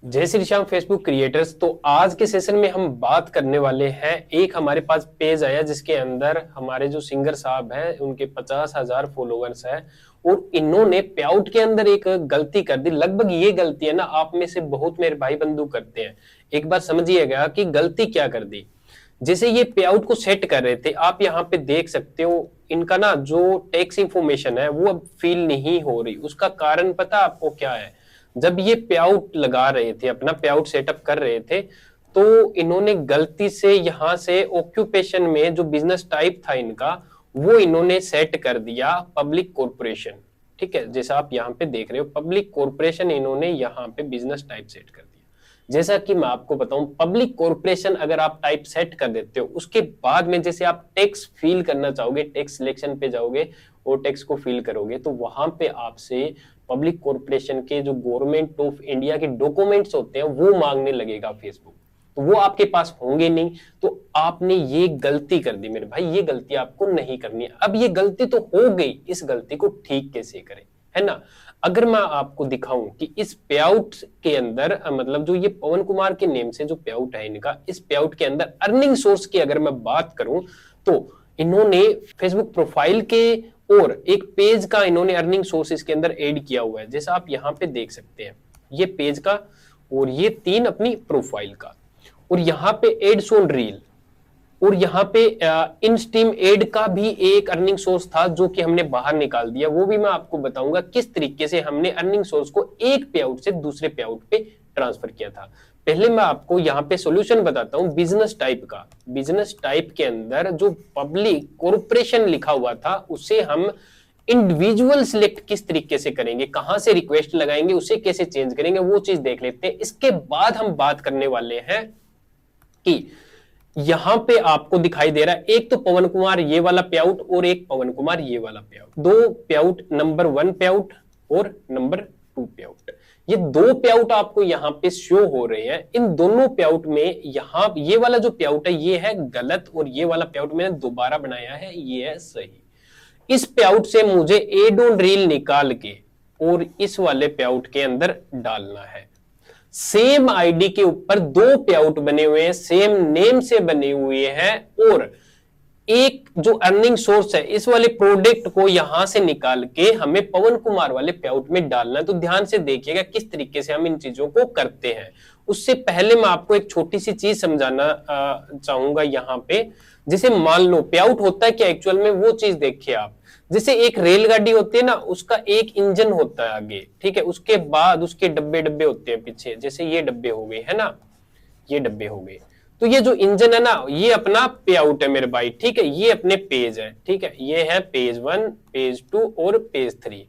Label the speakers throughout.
Speaker 1: जय Shri Shyam Facebook creators. तो आज के सेशन में हम बात करने वाले हैं, एक हमारे पास पेज आया जिसके अंदर हमारे जो सिंगर साहब हैं उनके 50,000 फॉलोअर्स हैं और इन्होंने पे आउट के अंदर एक गलती कर दी। लगभग ये गलती है ना, आप में से बहुत मेरे भाई बंधु करते हैं। एक बार समझिएगा कि गलती क्या कर दी। जैसे ये पे आउट को सेट कर रहे थे, आप यहाँ पे देख सकते हो इनका ना जो टैक्स इंफॉर्मेशन है वो अब फिल नहीं हो रही। उसका कारण पता आपको क्या है? जब ये पे आउट लगा रहे थे, अपना पे आउट सेटअप कर रहे थे, तो इन्होंने गलती से यहां से ऑक्यूपेशन में जो बिजनेस टाइप था इनका, वो इन्होंने सेट कर दिया पब्लिक कॉर्पोरेशन। ठीक है, जैसा आप यहाँ पे देख रहे हो पब्लिक कॉर्पोरेशन इन्होंने यहाँ पे बिजनेस टाइप सेट कर दिया। जैसा कि मैं आपको बताऊं, पब्लिक कॉर्पोरेशन अगर आप टाइप सेट कर देते हो, उसके बाद में जैसे आप टैक्स फिल करना चाहोगे, टैक्स सिलेक्शन पे जाओगे और टैक्स को फिल करोगे, तो वहां पे आपसे पब्लिक कॉर्पोरेशन के जो गवर्नमेंट ऑफ इंडिया के डॉक्यूमेंट्स होते हैं वो मांगने लगेगा फेसबुक। तो वो आपके पास होंगे नहीं। तो आपने ये गलती कर दी मेरे भाई, ये गलती आपको नहीं करनी है। अब ये गलती तो हो गई, इस गलती को ठीक कैसे करें, है ना? अगर मैं आपको दिखाऊं कि इस पे आउट के अंदर मतलब जो ये पवन कुमार के नेम से जो पे आउट है इनका, इस पे आउट के अंदर अर्निंग सोर्स की अगर मैं बात करूं तो इन्होंने फेसबुक प्रोफाइल के और एक पेज का इन्होंने अर्निंग सोर्स इसके अंदर ऐड किया हुआ है। जैसा आप यहाँ पे देख सकते हैं, ये पेज का और ये 3 अपनी प्रोफाइल का, और यहाँ पे एड्स ऑन रील, और यहाँ पे इन स्ट्रीम एड का भी एक अर्निंग सोर्स था जो कि हमने बाहर निकाल दिया। वो भी मैं आपको बताऊंगा किस तरीके से हमने अर्निंग सोर्स को एक पे आउट से दूसरे पे आउट पे ट्रांसफर किया था। पहले मैं आपको यहाँ पे सॉल्यूशन बताता हूँ बिजनेस टाइप का। बिजनेस टाइप के अंदर जो पब्लिक कॉर्पोरेशन लिखा हुआ था उसे हम इंडिविजुअल सिलेक्ट किस तरीके से करेंगे, कहां से रिक्वेस्ट लगाएंगे, उसे कैसे चेंज करेंगे, वो चीज देख लेते हैं। इसके बाद हम बात करने वाले हैं कि यहां पे आपको दिखाई दे रहा है एक तो पवन कुमार ये वाला पे आउट और एक पवन कुमार ये वाला पे आउट, 2 पे आउट, नंबर 1 पे आउट और नंबर 2 पे आउट। ये 2 पे आउट आपको यहाँ पे शो हो रहे हैं। इन दोनों पे आउट में यहाँ ये वाला जो पे आउट है ये है गलत, और ये वाला पे आउट मैंने दोबारा बनाया है, ये है सही। इस पे आउट से मुझे एड ऑन रील निकाल के और इस वाले पे आउट के अंदर डालना है। सेम आईडी के ऊपर 2 पे आउट बने हुए हैं, सेम नेम से बने हुए हैं, और एक जो अर्निंग सोर्स है इस वाले प्रोडक्ट को यहां से निकाल के हमें पवन कुमार वाले पे आउट में डालना है। तो ध्यान से देखिएगा किस तरीके से हम इन चीजों को करते हैं। उससे पहले मैं आपको एक छोटी सी चीज समझाना चाहूंगा यहाँ पे। जैसे मान लो पे आउट होता है क्या एक्चुअल में, वो चीज देखिए आप। जैसे एक रेलगाड़ी होती है ना, उसका एक इंजन होता है आगे, ठीक है, उसके बाद उसके डब्बे डब्बे होते हैं पीछे। जैसे ये डब्बे हो गए, है ना, ये डब्बे हो गए। तो ये जो इंजन है ना, ये अपना पे आउट है मेरे भाई, ठीक है, ये अपने पेज है, ठीक है, ये है पेज 1, पेज 2 और पेज 3।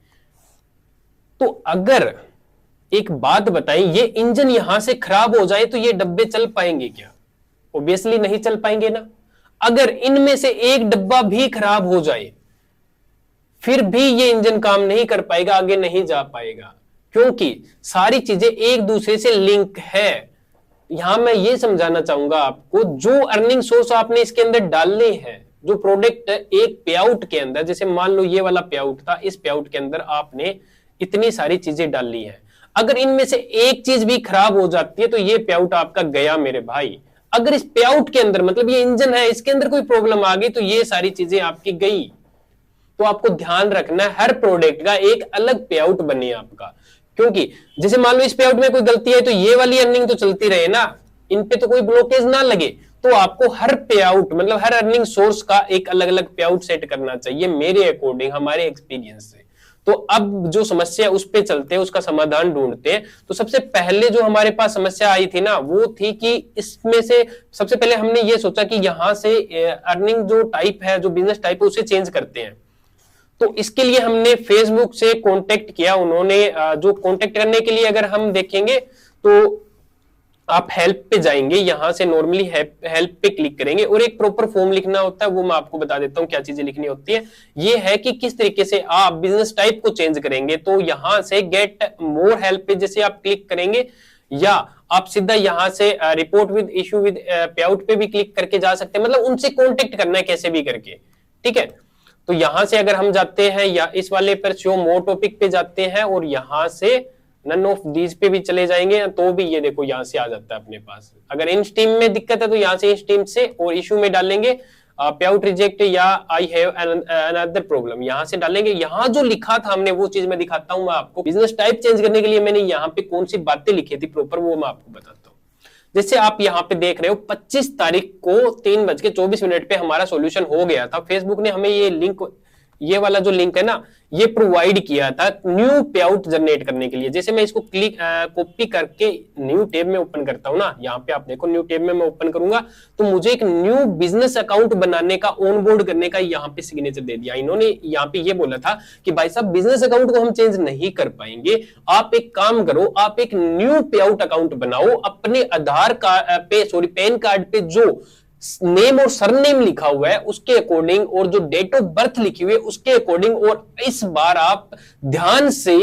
Speaker 1: तो अगर एक बात बताएं, ये इंजन यहां से खराब हो जाए तो ये डब्बे चल पाएंगे क्या? ऑब्वियसली नहीं चल पाएंगे ना। अगर इनमें से एक डब्बा भी खराब हो जाए फिर भी ये इंजन काम नहीं कर पाएगा, आगे नहीं जा पाएगा, क्योंकि सारी चीजें एक दूसरे से लिंक है। यहां मैं ये समझाना चाहूंगा आपको, जो अर्निंग सोर्स आपने इसके अंदर डालने हैं, जो प्रोडक्ट एक पे आउट के अंदर, जैसे मान लो ये वाला पे आउट था, इस पे आउट के अंदर आपने इतनी सारी चीजें डाली है। अगर इनमें से एक चीज भी खराब हो जाती है तो ये पे आउट आपका गया मेरे भाई। अगर इस पे आउट के अंदर, मतलब ये इंजन है, इसके अंदर कोई प्रॉब्लम आ गई तो ये सारी चीजें आपकी गई। तो आपको ध्यान रखना है हर प्रोडक्ट का एक अलग पे आउट बने आपका, क्योंकि जैसे मान लो इस पे आउट में कोई गलती है तो ये वाली अर्निंग तो चलती रहे ना, इन पे तो कोई ब्लॉकेज ना लगे। तो आपको हर पे आउट, मतलब हर अर्निंग सोर्स का एक अलग अलग पे आउट सेट करना चाहिए मेरे अकॉर्डिंग, हमारे एक्सपीरियंस से। तो अब जो समस्या उस पे चलते हैं, उसका समाधान ढूंढते हैं। तो सबसे पहले जो हमारे पास समस्या आई थी ना, वो थी कि इसमें से सबसे पहले हमने ये सोचा कि यहां से अर्निंग जो टाइप है, जो बिजनेस टाइप है, उसे चेंज करते हैं। तो इसके लिए हमने फेसबुक से कांटेक्ट किया। उन्होंने जो कांटेक्ट करने के लिए अगर हम देखेंगे तो आप हेल्प पे जाएंगे, यहां से नॉर्मली हेल्प पे क्लिक करेंगे और एक प्रॉपर फॉर्म लिखना होता है। वो मैं आपको बता देता हूं क्या चीजें लिखनी होती है। ये है कि किस तरीके से आप बिजनेस टाइप को चेंज करेंगे। तो यहां से गेट मोर हेल्प पे जैसे आप क्लिक करेंगे, या आप सीधा यहां से रिपोर्ट विद इशू विद पे आउट पे भी क्लिक करके जा सकते हैं। मतलब उनसे कॉन्टेक्ट करना है कैसे भी करके, ठीक है। तो यहां से अगर हम जाते हैं या इस वाले पर शो मोर टॉपिक पे जाते हैं और यहां से नन ऑफ दीज पे भी चले जाएंगे तो भी ये देखो यहाँ से आ जाता है अपने पास। अगर इन स्ट्रीम में दिक्कत है तो यहाँ से इन स्ट्रीम से और इशू में डालेंगे पे आउट रिजेक्ट या आई हैव अनदर प्रॉब्लम, यहाँ से डालेंगे। यहाँ जो लिखा था हमने वो चीज मैं दिखाता हूँ मैं आपको। बिजनेस टाइप चेंज करने के लिए मैंने यहाँ पे कौन सी बातें लिखी थी प्रॉपर, वो मैं आपको बताता हूँ। जैसे आप यहाँ पे देख रहे हो 25 तारीख को 3:24 पे हमारा सॉल्यूशन हो गया था। फेसबुक ने हमें ये लिंक, ये वाला जो लिंक है ना, ये प्रोवाइड किया था न्यू पे आउट जनरेट करने के लिए। जैसे मैं इसको क्लिक कॉपी करके न्यू टैब में ओपन करता हूं ना, यहाँ पे आप देखो न्यू टैब में मैं ओपन करूंगा तो मुझे एक न्यू बिजनेस अकाउंट बनाने का, ऑनबोर्ड करने का यहाँ पे सिग्नेचर दे दिया। इन्होंने यहाँ पे ये बोला था कि भाई साहब बिजनेस अकाउंट को हम चेंज नहीं कर पाएंगे, आप एक काम करो, आप एक न्यू पे आउट अकाउंट बनाओ, अपने आधार कार्ड पे, सॉरी पैन कार्ड पे जो नेम और सरनेम लिखा हुआ है उसके अकॉर्डिंग और जो डेट ऑफ बर्थ लिखी हुई है उसके अकॉर्डिंग, और इस बार आप ध्यान से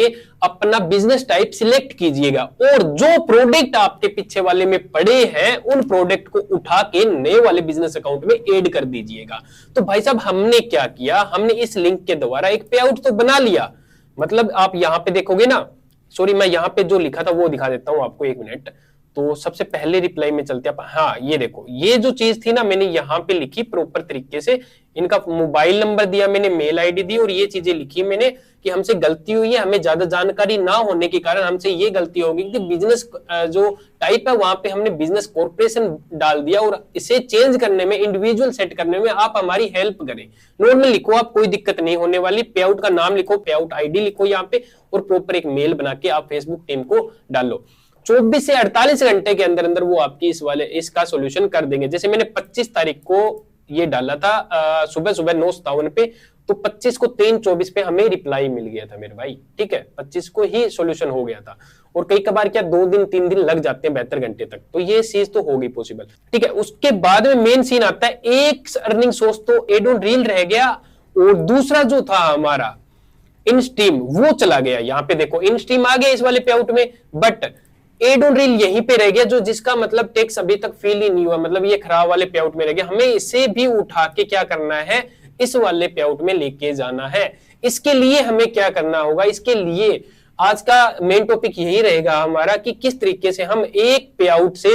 Speaker 1: अपना बिजनेस टाइप सिलेक्ट कीजिएगा और जो प्रोडक्ट आपके पीछे वाले में पड़े हैं उन प्रोडक्ट को उठा के नए वाले बिजनेस अकाउंट में ऐड कर दीजिएगा। तो भाई साहब हमने क्या किया, हमने इस लिंक के द्वारा एक पे आउट तो बना लिया। मतलब आप यहां पे देखोगे ना, सॉरी मैं यहां पे जो लिखा था वो दिखा देता हूं आपको, 1 मिनट। तो सबसे पहले रिप्लाई में चलते हैं। हाँ ये देखो, ये जो चीज थी ना मैंने यहाँ पे लिखी प्रॉपर तरीके से, इनका मोबाइल नंबर दिया मैंने, मेल आईडी दी और ये चीजें लिखी मैंने कि हमसे गलती हुई है, हमें ज्यादा जानकारी ना होने के कारण हमसे ये गलती होगी कि बिजनेस जो टाइप है वहां पे हमने बिजनेस कॉर्पोरेशन डाल दिया और इसे चेंज करने में, इंडिविजुअल सेट करने में आप हमारी हेल्प करें। नॉर्मल लिखो आप, कोई दिक्कत नहीं होने वाली। पे आउट का नाम लिखो, पे आउट आईडी लिखो यहाँ पे और प्रॉपर एक मेल बना के आप फेसबुक टीम को डालो। 24 से 48 घंटे के अंदर अंदर वो आपकी इसका सॉल्यूशन कर देंगे। जैसे मैंने 25 तारीख को ये डाला था सुबह सुबह 9:57 पे, तो 25 को 3:24 पे हमें रिप्लाई मिल गया था मेरे भाई, ठीक है। 25 को ही सॉल्यूशन हो गया था और कई कबार क्या 2 दिन 3 दिन लग जाते हैं 72 घंटे तक, तो ये चीज तो होगी पॉसिबल, ठीक है। उसके बाद में मेन सीन आता है, एक अर्निंग सोर्स तो एड ऑन रील रह गया और दूसरा जो था हमारा इन स्ट्रीम वो चला गया। यहाँ पे देखो इन स्ट्रीम आ गया इस वाले पे आउट में, बट एड ऑन रील यहीं पे रह गया, जो जिसका मतलब टैक्स अभी तक फील ही नहीं हुआ, मतलब ये खराब वाले पे आउट में रह गया। हमें इसे भी उठा के क्या करना है, इस वाले पे आउट में लेके जाना है। इसके लिए हमें क्या करना होगा, इसके लिए आज का मेन टॉपिक यही रहेगा हमारा कि किस तरीके से हम एक पे आउट से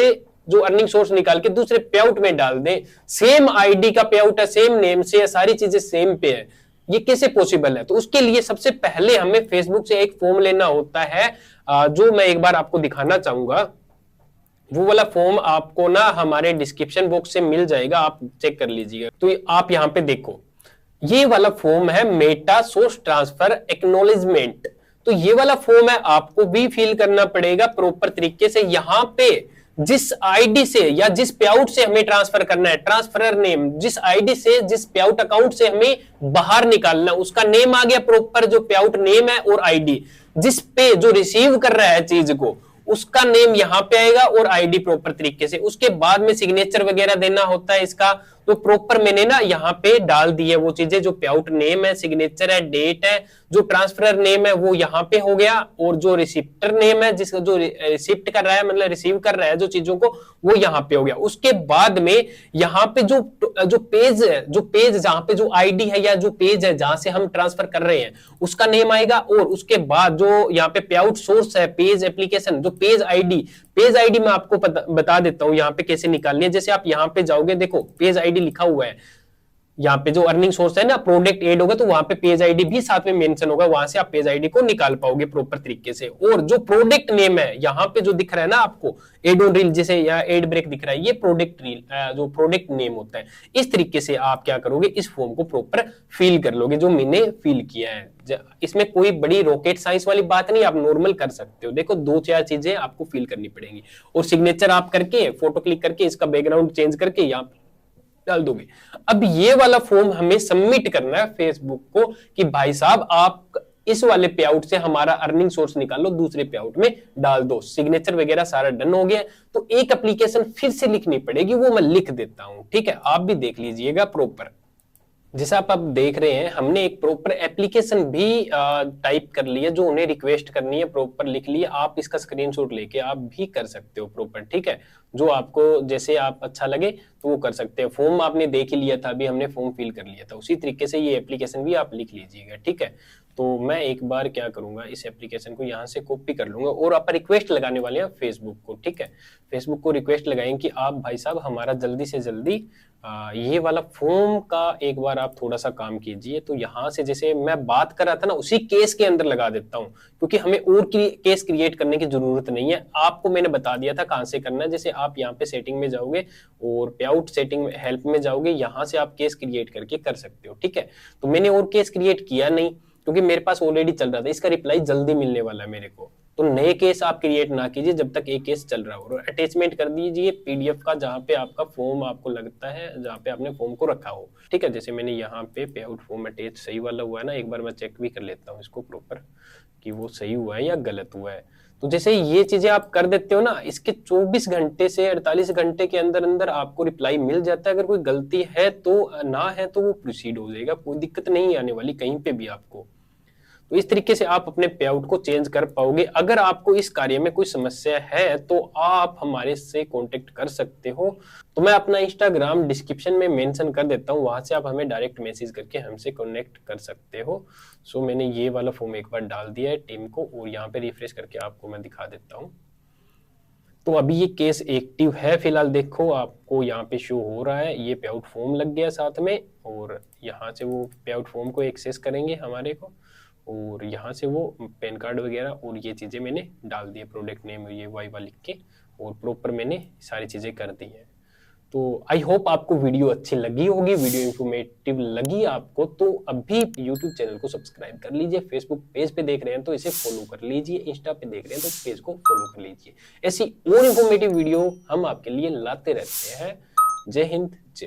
Speaker 1: जो अर्निंग सोर्स निकाल के दूसरे पे आउट में डाल दें। सेम आईडी का पे आउट है, सेम नेम से, सारी चीजें सेम पे है, ये कैसे पॉसिबल है। तो उसके लिए सबसे पहले हमें फेसबुक से एक फॉर्म लेना होता है, जो मैं एक बार आपको दिखाना चाहूंगा। वो वाला फॉर्म आपको ना हमारे डिस्क्रिप्शन बॉक्स से मिल जाएगा, आप चेक कर लीजिएगा। तो आप यहां पे देखो, ये वाला फॉर्म है मेटा सोर्स ट्रांसफर एक्नॉलेजमेंट। तो ये वाला फॉर्म है, आपको भी फिल करना पड़ेगा प्रॉपर तरीके से। यहां पे जिस आईडी से या जिस पे आउट से हमें ट्रांसफर करना है, ट्रांसफरर नेम, जिस आईडी से जिस पे आउट अकाउंट से हमें बाहर निकालना, उसका नेम आ गया प्रॉपर, जो पे आउट नेम है और आईडी। जिस पे जो रिसीव कर रहा है चीज को, उसका नेम यहां पे आएगा और आईडी प्रॉपर तरीके से। उसके बाद में सिग्नेचर वगैरह देना होता है इसका, तो प्रॉपर मैंने ना यहाँ पे डाल दी है वो चीजें, जो पे आउट नेम है, सिग्नेचर है, डेट है, जो ट्रांसफरर नेम है वो यहाँ पे हो गया, और जो रिसिप्टर नेम है, जिसका जो रिसिप्ट कर रहा है, मतलब रिसीव कर रहा है जो चीजों को, वो यहाँ पे हो गया। उसके बाद में यहाँ पे जो पेज है, जो पेज जहां पे जो आईडी है या जो पेज है जहां से हम ट्रांसफर कर रहे हैं, उसका नेम आएगा। और उसके बाद जो यहाँ पे पे आउट सोर्स है, पेज एप्लीकेशन, जो पेज आईडी मैं आपको बता देता हूं यहाँ पे कैसे निकालनी है। जैसे आप यहाँ पे जाओगे, देखो पेज आईडी लिखा हुआ है, यहाँ पे जो अर्निंग सोर्स है ना, प्रोडक्ट ऐड होगा तो वहां पे पेज आईडी भी साथ में मेंशन होगा, वहां से आप पेज आईडी को निकाल पाओगे प्रॉपर तरीके से। और जो प्रोडक्ट नेम है यहाँ पे जो दिख रहा है ना आपको, एड ऑन रील जैसे या एड ब्रेक दिख रहा है, ये प्रोडक्ट रील जो प्रोडक्ट नेम होता है। इस तरीके से आप क्या करोगे, इस फॉर्म को प्रॉपर फिल कर लोगे, जो मैंने फिल किया है। इसमें कोई बड़ी रॉकेट साइंस वाली बात नहीं, आप नॉर्मल कर सकते हो। देखो 2-4 चीजें आपको फिल करनी पड़ेंगी और सिग्नेचर आप करके, फोटो क्लिक करके, इसका बैकग्राउंड चेंज करके यहाँ डाल दोगे। अब ये वाला फॉर्म हमें सबमिट करना है फेसबुक को कि भाई साहब आप इस वाले पे आउट से हमारा अर्निंग सोर्स निकालो, दूसरे पे आउट में डाल दो। सिग्नेचर वगैरह सारा डन हो गया, तो एक एप्लीकेशन फिर से लिखनी पड़ेगी, वो मैं लिख देता हूं, ठीक है। आप भी देख लीजिएगा प्रॉपर। जैसा आप देख रहे हैं, हमने एक प्रॉपर एप्लीकेशन भी टाइप कर ली है, जो उन्हें रिक्वेस्ट करनी है प्रॉपर लिख ली है। आप इसका स्क्रीनशॉट लेके आप भी कर सकते हो प्रॉपर, ठीक है। जो आपको जैसे आप अच्छा लगे तो वो कर सकते हैं। फॉर्म आपने देख ही लिया था, अभी हमने फॉर्म फिल कर लिया था, उसी तरीके से ये एप्लीकेशन भी आप लिख लीजिएगा, ठीक है। तो मैं एक बार क्या करूंगा, इस एप्लीकेशन को यहाँ से कॉपी कर लूंगा और आप रिक्वेस्ट लगाने वाले हैं फेसबुक को, ठीक है। फेसबुक को रिक्वेस्ट लगाएंगे कि आप भाई साहब हमारा जल्दी से जल्दी ये वाला फॉर्म का एक बार आप थोड़ा सा काम कीजिए। तो यहाँ से जैसे मैं बात कर रहा था ना, उसी केस के अंदर लगा देता हूँ, क्योंकि हमें और केस क्रिएट करने की जरूरत नहीं है। आपको मैंने बता दिया था कहाँ से करना है। जैसे आप यहाँ पे सेटिंग में जाओगे और पे आउट सेटिंग हेल्प में जाओगे, यहाँ से आप केस क्रिएट करके कर सकते हो, ठीक है। तो मैंने और केस क्रिएट किया नहीं, क्योंकि मेरे पास ऑलरेडी चल रहा था, इसका रिप्लाई जल्दी मिलने वाला है मेरे को। तो नए केस आप क्रिएट ना कीजिए जब तक एक केस चल रहा हो, और अटैचमेंट कर दीजिए पीडीएफ का जहां पे आपका फॉर्म आपको लगता है, जहां पे आपने फॉर्म को रखा हो, ठीक है। जैसे मैंने यहाँ पे पे आउट फॉर्म अटैच सही वाला हुआ है ना, एक बार मैं चेक भी कर लेता हूँ इसको प्रॉपर कि वो सही हुआ है या गलत हुआ है। तो जैसे ये चीजें आप कर देते हो ना, इसके 24 घंटे से 48 घंटे के अंदर अंदर आपको रिप्लाई मिल जाता है। अगर कोई गलती है तो ना है तो वो प्रोसीड हो जाएगा, कोई दिक्कत नहीं आने वाली कहीं पे भी आपको। तो इस तरीके से आप अपने पे आउट को चेंज कर पाओगे। अगर आपको इस कार्य में कोई समस्या है तो आप हमारे से कांटेक्ट कर सकते हो। तो मैं अपना इंस्टाग्राम डिस्क्रिप्शन में मेंशन कर देता हूं, वहां से आप हमें डायरेक्ट मैसेज करके हमसे कनेक्ट कर सकते हो। सो मैंने ये वाला फॉर्म एक बार डाल दिया है टीम को, और यहाँ पे रिफ्रेश करके आपको मैं दिखा देता हूँ। तो अभी ये केस एक्टिव है फिलहाल, देखो आपको यहाँ पे शो हो रहा है, ये पे आउट फॉर्म लग गया साथ में, और यहाँ से वो पे आउट फॉर्म को एक्सेस करेंगे हमारे को, और यहाँ से वो पैन कार्ड वगैरह और ये चीज़ें मैंने डाल दी है, प्रोडक्ट नेम ये वाइवा लिख के, और प्रॉपर मैंने सारी चीज़ें कर दी हैं। तो आई होप आपको वीडियो अच्छी लगी होगी, वीडियो इंफॉर्मेटिव लगी आपको तो अभी यूट्यूब चैनल को सब्सक्राइब कर लीजिए। फेसबुक पेज पे देख रहे हैं तो इसे फॉलो कर लीजिए, इंस्टा पे देख रहे हैं तो पेज को फॉलो कर लीजिए। ऐसी और इंफॉर्मेटिव वीडियो हम आपके लिए लाते रहते हैं। जय हिंद, जय